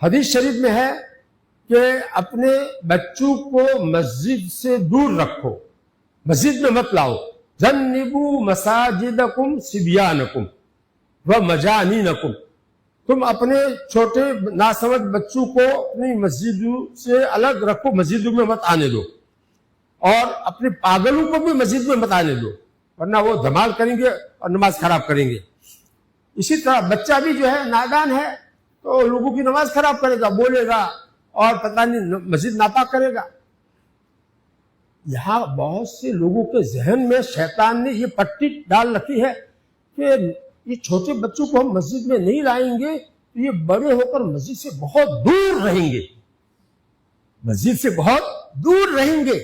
حدیث شریف میں ہے کہ اپنے بچوں کو مسجد سے دور رکھو، مسجد میں مت لاؤ. جنبوا مساجدکم صبیانکم ومجانینکم، تم اپنے چھوٹے ناسمجھ بچوں کو اپنی مسجدوں سے الگ رکھو، مسجدوں میں مت آنے دو، اور اپنے پاگلوں کو بھی مسجد میں مت آنے دو، ورنہ وہ دھمال کریں گے اور نماز خراب کریں گے. اسی طرح بچہ بھی جو ہے نادان ہے تو لوگوں کی نماز خراب کرے گا، بولے گا اور پتہ نہیں مسجد ناپاک کرے گا. یہاں بہت سے لوگوں کے ذہن میں شیطان نے یہ پٹی ڈال رکھی ہے کہ یہ چھوٹے بچوں کو ہم مسجد میں نہیں لائیں گے تو یہ بڑے ہو کر مسجد سے بہت دور رہیں گے، مسجد سے بہت دور رہیں گے.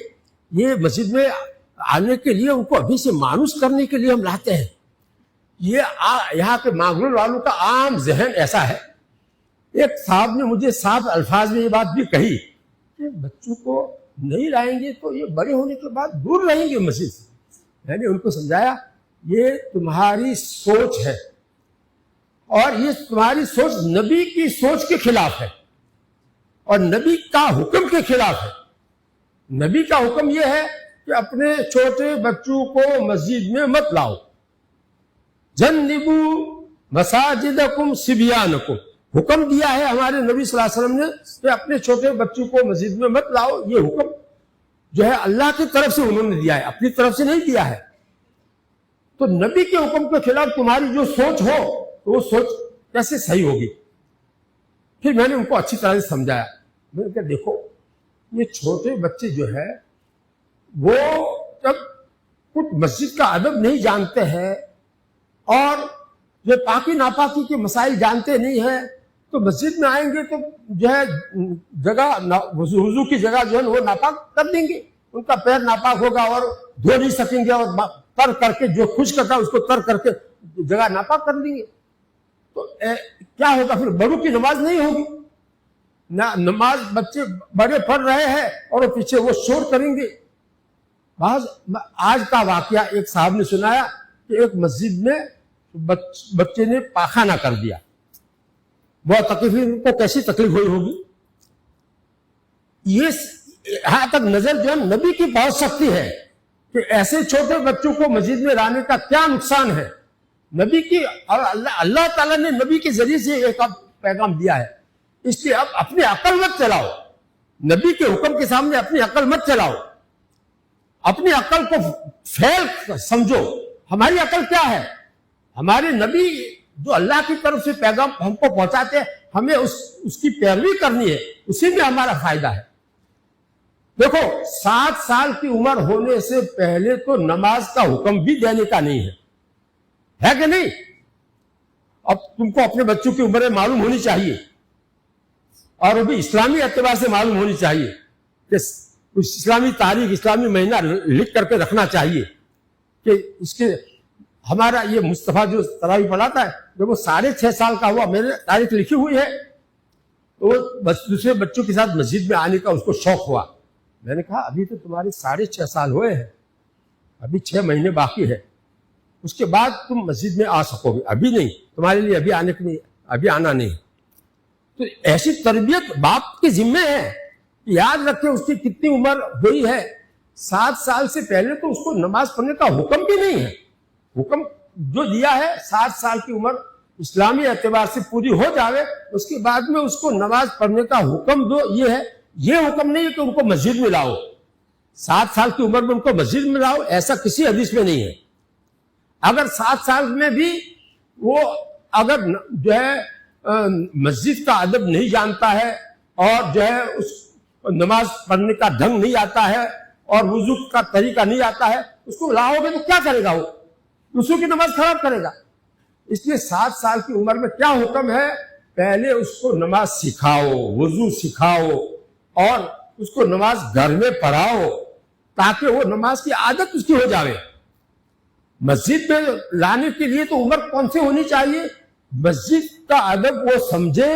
یہ مسجد میں آنے کے لیے ان کو ابھی سے مانوس کرنے کے لیے ہم لاتے ہیں. یہ یہاں کے مانگرول والوں کا عام ذہن ایسا ہے. ایک صاحب نے مجھے صاف الفاظ میں یہ بات بھی کہی کہ بچوں کو نہیں لائیں گے تو یہ بڑے ہونے کے بعد دور رہیں گے مسجد سے. میں نے ان کو سمجھایا یہ تمہاری سوچ ہے، اور یہ تمہاری سوچ نبی کی سوچ کے خلاف ہے اور نبی کا حکم کے خلاف ہے. نبی کا حکم یہ ہے کہ اپنے چھوٹے بچوں کو مسجد میں مت لاؤ. جنبوا مساجدکم صبیانکم، حکم دیا ہے ہمارے نبی صلی اللہ علیہ وسلم نے کہ اپنے چھوٹے بچوں کو مسجد میں مت لاؤ. یہ حکم جو ہے اللہ کی طرف سے انہوں نے دیا ہے، اپنی طرف سے نہیں دیا ہے. تو نبی کے حکم کے خلاف تمہاری جو سوچ ہو تو وہ سوچ کیسے صحیح ہوگی؟ پھر میں نے ان کو اچھی طرح سے سمجھایا. میں نے کہا دیکھو یہ چھوٹے بچے جو ہے وہ جب کچھ مسجد کا ادب نہیں جانتے ہیں اور جو پاکی ناپاکی کے مسائل جانتے نہیں ہیں تو مسجد میں آئیں گے تو جو ہے جگہ وضو کی جگہ جو ہے وہ ناپاک کر دیں گے، ان کا پیر ناپاک ہوگا اور دھو نہیں سکیں گے، اور تر کر کے جو خشک تھا اس کو تر کر کے جگہ ناپاک کر دیں گے. تو کیا ہوگا پھر؟ بڑوں کی نماز نہیں ہوگی. نماز بچے بڑے پڑھ رہے ہیں اور وہ پیچھے وہ شور کریں گے. آج کا واقعہ ایک صاحب نے سنایا کہ ایک مسجد میں بچے نے پاخانہ کر دیا. بہت تکلیف، ان کو کیسی تکلیف ہوئی ہوگی. یہ یہاں تک نظر جو ہے نبی کی پہنچ سکتی ہے کہ ایسے چھوٹے بچوں کو مسجد میں لانے کا کیا نقصان ہے. نبی کی اور اللہ تعالیٰ نے نبی کے ذریعے سے ایک پیغام دیا ہے. اس لیے اب اپنی عقل مت چلاؤ، نبی کے حکم کے سامنے اپنی عقل مت چلاؤ، اپنی عقل کو فیل سمجھو. ہماری عقل کیا ہے؟ ہمارے نبی جو اللہ کی طرف سے پیغام ہم کو پہنچاتے ہیں، ہمیں اس کی پیروی کرنی ہے، اسی میں ہمارا فائدہ ہے. دیکھو 7 سال کی عمر ہونے سے پہلے تو نماز کا حکم بھی دینے کا نہیں ہے کہ نہیں؟ اب تم کو اپنے بچوں کی عمریں معلوم ہونی چاہیے، اور وہ بھی اسلامی اعتبار سے معلوم ہونی چاہیے کہ اسلامی تاریخ، اسلامی مہینہ لکھ کر کے رکھنا چاہیے کہ اس کے ہمارا یہ مصطفیٰ جو تراویح پڑھاتا ہے جب وہ 6.5 سال کا ہوا، میں نے تاریخ لکھی ہوئی ہے، تو وہ دوسرے بچوں کے ساتھ مسجد میں آنے کا اس کو شوق ہوا. میں نے کہا ابھی تو تمہارے 6.5 سال ہوئے ہیں، ابھی 6 مہینے باقی ہے، اس کے بعد تم مسجد میں آ سکو گے، ابھی نہیں، تمہارے لیے ابھی آنے کے نہیں، ابھی آنا نہیں. تو ایسی تربیت باپ کے ذمے ہے. یاد رکھیں اس کی کتنی عمر ہوئی ہے. 7 سال سے پہلے تو اس کو نماز پڑھنے کا حکم بھی نہیں ہے. حکم جو دیا ہے 7 سال کی عمر اسلامی اعتبار سے پوری ہو جاوے، اس کے بعد میں اس کو نماز پڑھنے کا حکم دو. یہ ہے، یہ حکم نہیں ہے کہ ان کو مسجد میں لاؤ. 7 سال کی عمر میں ان کو مسجد میں لاؤ، ایسا کسی حدیث میں نہیں ہے. اگر 7 سال میں بھی وہ اگر جو ہے مسجد کا ادب نہیں جانتا ہے اور جو ہے اس نماز پڑھنے کا ڈھنگ نہیں آتا ہے اور وضو کا طریقہ نہیں آتا ہے، اس کو لاؤ گے تو کیا کرے گا؟ وہ دوسروں کی نماز خراب کرے گا. اس لیے 7 سال کی عمر میں کیا حکم ہے؟ پہلے اس کو نماز سکھاؤ، وضو سکھاؤ اور اس کو نماز گھر میں پڑھاؤ تاکہ وہ نماز کی عادت اس کی ہو جاوے. مسجد میں لانے کے لیے تو عمر کون سی ہونی چاہیے؟ مسجد کا ادب وہ سمجھے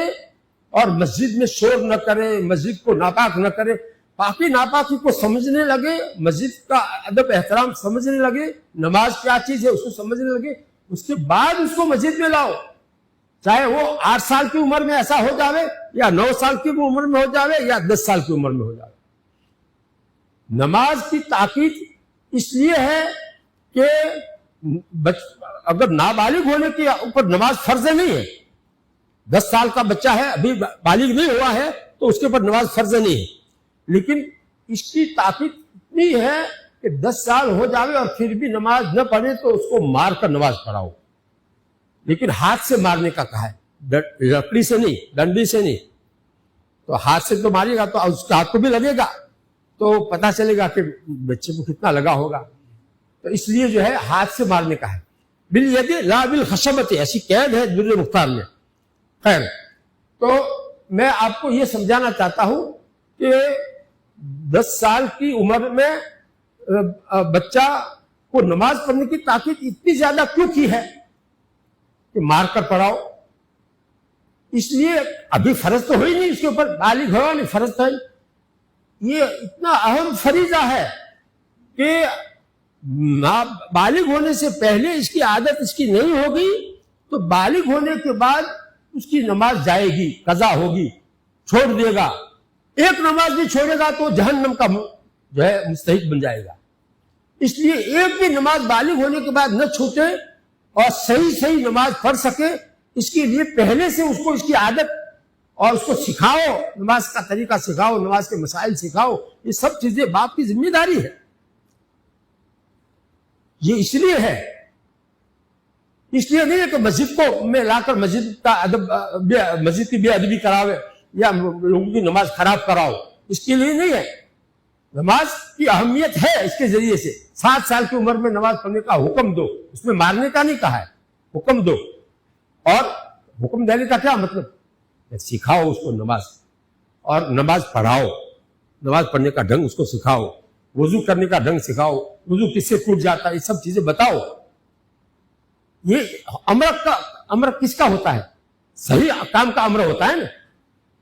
اور مسجد میں شور نہ کرے، مسجد کو ناپاک نہ کرے، پاکی ناپاکی کو سمجھنے لگے، مسجد کا ادب احترام سمجھنے لگے، نماز کیا چیز ہے اس کو سمجھنے لگے، اس کے بعد اس کو مسجد میں لاؤ. چاہے وہ 8 سال کی عمر میں ایسا ہو جاوے یا 9 سال کی عمر میں ہو جاوے یا 10 سال کی عمر میں ہو جاوے. نماز کی تاکید اس لیے ہے کہ اگر نابالغ ہونے کے اوپر نماز فرض نہیں ہے، 10 سال کا بچہ ہے ابھی بالغ نہیں ہوا ہے تو اس کے اوپر نماز فرض نہیں ہے، لیکن اس کی تاکید اتنی ہے کہ 10 سال ہو جاوے اور پھر بھی نماز نہ پڑھے تو اس کو مار کر نماز پڑھاؤ. لیکن ہاتھ سے مارنے کا کہا ہے، لکڑی سے نہیں، ڈنڈی سے نہیں. تو ہاتھ سے تو مارے گا تو اس کے ہاتھ کو بھی لگے گا تو پتا چلے گا کہ بچے کو کتنا لگا ہوگا. تو اس لیے جو ہے ہاتھ سے مارنے کا ہے. بالید لا بالخشبۃ ایسی قید ہے در مختار میں. خیر، تو میں آپ کو یہ سمجھانا چاہتا ہوں کہ 10 سال کی عمر میں بچہ کو نماز پڑھنے کی تاکید اتنی زیادہ کیوں کی ہے کہ مار کر پڑھاؤ؟ اس لیے ابھی فرض تو ہوئی نہیں اس کے اوپر، بالغ ہوا نہیں، فرض تھا. یہ اتنا اہم فریضہ ہے کہ بالغ ہونے سے پہلے اس کی عادت اس کی نہیں ہوگی تو بالغ ہونے کے بعد اس کی نماز جائے گی، قضا ہوگی، چھوڑ دے گا. ایک نماز بھی چھوڑے گا تو جہنم کا جو ہے مستحق بن جائے گا. اس لیے ایک بھی نماز بالغ ہونے کے بعد نہ چھوٹے اور صحیح نماز پڑھ سکے، اس کے لیے پہلے سے اس کو اس کی عادت اور اس کو سکھاؤ، نماز کا طریقہ سکھاؤ، نماز کے مسائل سکھاؤ. یہ سب چیزیں باپ کی ذمہ داری ہے. یہ اس لیے ہے، اس لیے نہیں ہے کہ مسجد کو میں لا کر مسجد کا ادب، مسجد کی بے ادبی کراوے یا لوگوں کی نماز خراب کراؤ. اس کے لیے نہیں ہے. نماز کی اہمیت ہے اس کے ذریعے سے. 7 سال کی عمر میں نماز پڑھنے کا حکم دو، اس میں مارنے کا نہیں کہا ہے، حکم دو. اور حکم دینے کا کیا مطلب؟ سکھاؤ اس کو نماز، اور نماز پڑھاؤ، نماز پڑھنے کا ڈھنگ اس کو سکھاؤ، وضو کرنے کا ڈھنگ سکھاؤ، وضو کس سے ٹوٹ جاتا ہے، یہ سب چیزیں بتاؤ. یہ امر کس کا ہوتا ہے؟ صحیح کام کا امر ہوتا ہے نا.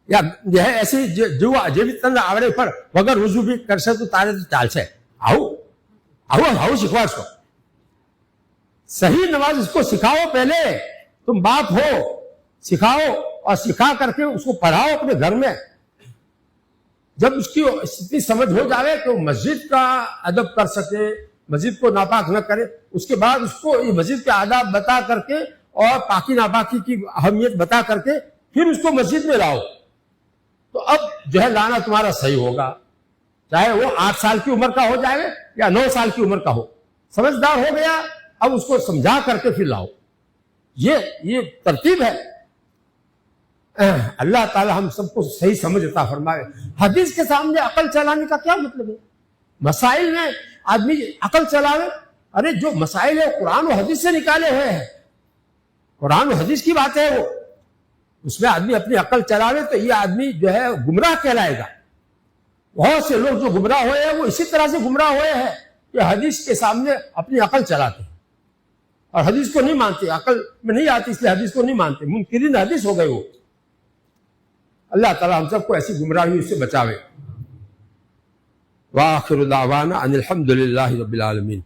یا جو ہے ایسی جو تند آوڑے پر وگر وضو بھی کر سے تو تارے تو چال سے آؤ سکھوا اس کو. صحیح نماز اس کو سکھاؤ. پہلے تم باپ ہو، سکھاؤ اور سکھا کر کے اس کو پڑھاؤ اپنے گھر میں. جب اس کی اتنی سمجھ ہو جائے کہ وہ مسجد کا ادب کر سکے، مسجد کو ناپاک نہ کرے، اس کے بعد اس کو یہ مسجد کے آداب بتا کر کے اور پاکی ناپاکی کی اہمیت بتا کر کے پھر اس کو مسجد میں لاؤ، تو اب جو ہے لانا تمہارا صحیح ہوگا. چاہے وہ 8 سال کی عمر کا ہو جائے یا 9 سال کی عمر کا ہو، سمجھدار ہو گیا، اب اس کو سمجھا کر کے پھر لاؤ. یہ ترتیب ہے. اللہ تعالی ہم سب کو صحیح سمجھ عطا فرمائے. حدیث کے سامنے عقل چلانے کا کیا مطلب ہے؟ مسائل میں آدمی عقل چلاوے. ارے جو مسائل ہے قرآن و حدیث سے نکالے ہوئے ہیں، قرآن و حدیث کی بات ہے، وہ اس میں آدمی اپنی عقل چلاوے تو یہ آدمی جو ہے گمراہ کہلائے گا. بہت سے لوگ جو گمراہ ہوئے ہیں وہ اسی طرح سے گمراہ ہوئے ہیں کہ حدیث کے سامنے اپنی عقل چلاتے ہیں اور حدیث کو نہیں مانتے، عقل میں نہیں آتی اس لیے حدیث کو نہیں مانتے، منکرین حدیث ہو گئے وہ. اللہ تعالی ہم سب کو ایسی گمراہی سے بچاوے. وآخر دعوانا ان الحمد للہ رب العالمین.